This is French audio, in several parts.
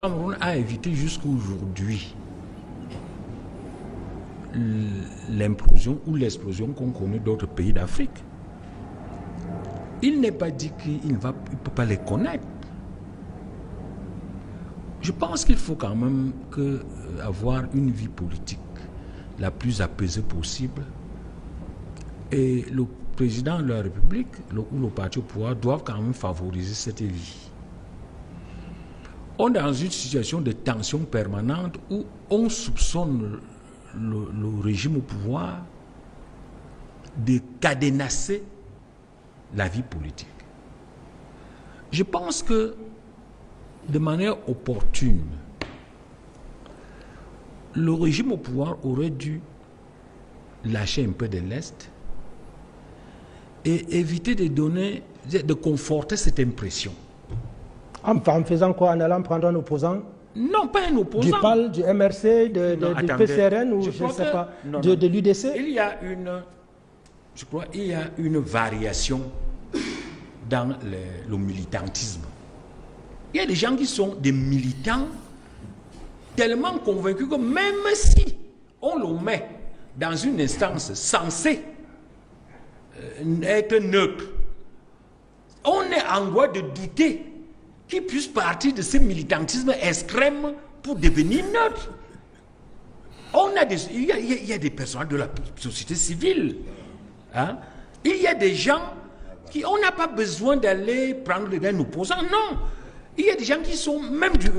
Le Cameroun a évité jusqu'à aujourd'hui l'implosion ou l'explosion qu'on connaît d'autres pays d'Afrique. Il n'est pas dit qu'il ne peut pas les connaître. Je pense qu'il faut quand même avoir une vie politique la plus apaisée possible. Et le président de la République ou le parti au pouvoir doivent quand même favoriser cette vie. On est dans une situation de tension permanente où on soupçonne le régime au pouvoir de cadenasser la vie politique. Je pense que de manière opportune, le régime au pouvoir aurait dû lâcher un peu de l'Est et éviter de conforter cette impression. En faisant quoi? En allant prendre un opposant? Non, pas un opposant. Du PAL, du MRC, du PCRN ou je ne sais pas, de l'UDC? Il y a une variation dans le militantisme. Il y a des gens qui sont des militants tellement convaincus que même si on le met dans une instance censée être neutre, on est en droit de douter qu'ils puissent partir de ce militantisme extrême pour devenir neutre. Il y a des personnes de la société civile. Hein? Il y a des gens qui... On n'a pas besoin d'aller prendre un opposant, non. Il y a des gens qui sont même du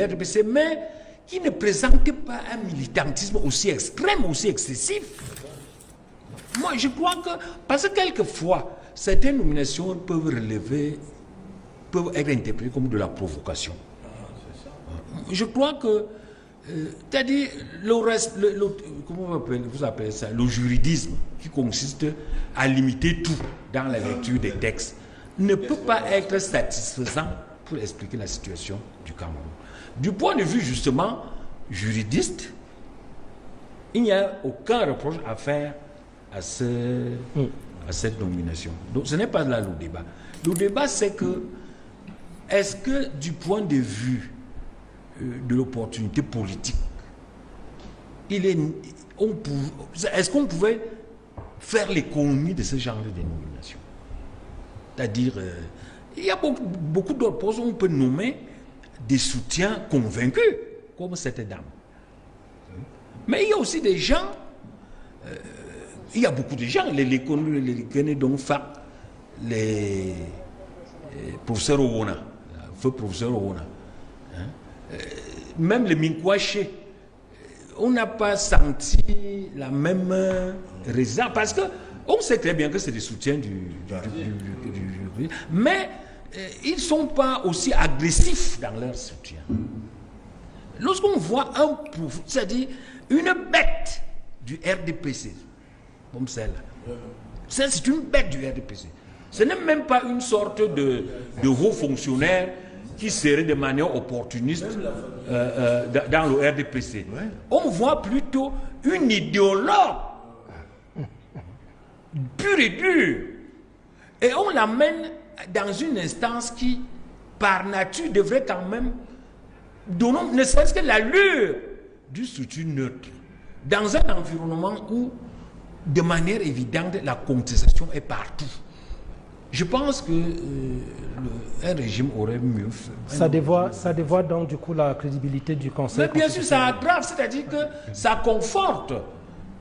RDPC, mais qui ne présentent pas un militantisme aussi extrême, aussi excessif. Moi, je crois que... Parce que quelquefois, certaines nominations peuvent être interprétées comme de la provocation. Je crois que... c'est-à-dire, comment vous appelez ça? Le juridisme, qui consiste à limiter tout dans la lecture des textes, ne peut pas être satisfaisant pour expliquer la situation du Cameroun. Du point de vue, justement, juridiste, il n'y a aucun reproche à faire à cette nomination. Donc, ce n'est pas là le débat. Le débat, c'est que, est-ce que, du point de vue de l'opportunité politique, est-ce qu'on pouvait faire l'économie de ce genre de dénomination? C'est-à-dire, il y a beaucoup d'autres postes où on peut nommer des soutiens convaincus, comme cette dame. Mais il y a aussi des gens, il y a beaucoup de gens, les connus donc FAC, les professeurs Owona, feu professeur Owona, même les Minkwaché, on n'a pas senti la même raison, parce que on sait très bien que c'est des soutiens mais ils ne sont pas aussi agressifs dans leur soutien. Lorsqu'on voit c'est-à-dire une bête du RDPC, comme celle-là, c'est une bête du RDPC. Ce n'est même pas une sorte de haut fonctionnaire qui serait de manière opportuniste dans le RDPC. Ouais. On voit plutôt une idéologue pure et dure. Et on l'amène dans une instance qui, par nature, devrait quand même donner, ne serait-ce que l'allure du soutien neutre, dans un environnement où, de manière évidente, la contestation est partout. Je pense que un régime aurait mieux fait. Ça dévoie donc du coup la crédibilité du Conseil. Mais bien sûr, ça aggrave, c'est-à-dire que ça conforte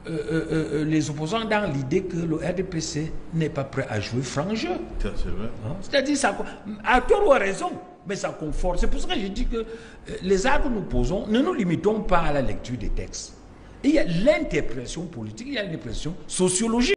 les opposants dans l'idée que le RDPC n'est pas prêt à jouer franc jeu. C'est vrai. C'est-à-dire, ça, à tort ou à raison, mais ça conforte. C'est pour ça que je dis que les actes que nous posons, ne nous limitons pas à la lecture des textes. Il y a l'interprétation politique, il y a l'interprétation sociologique.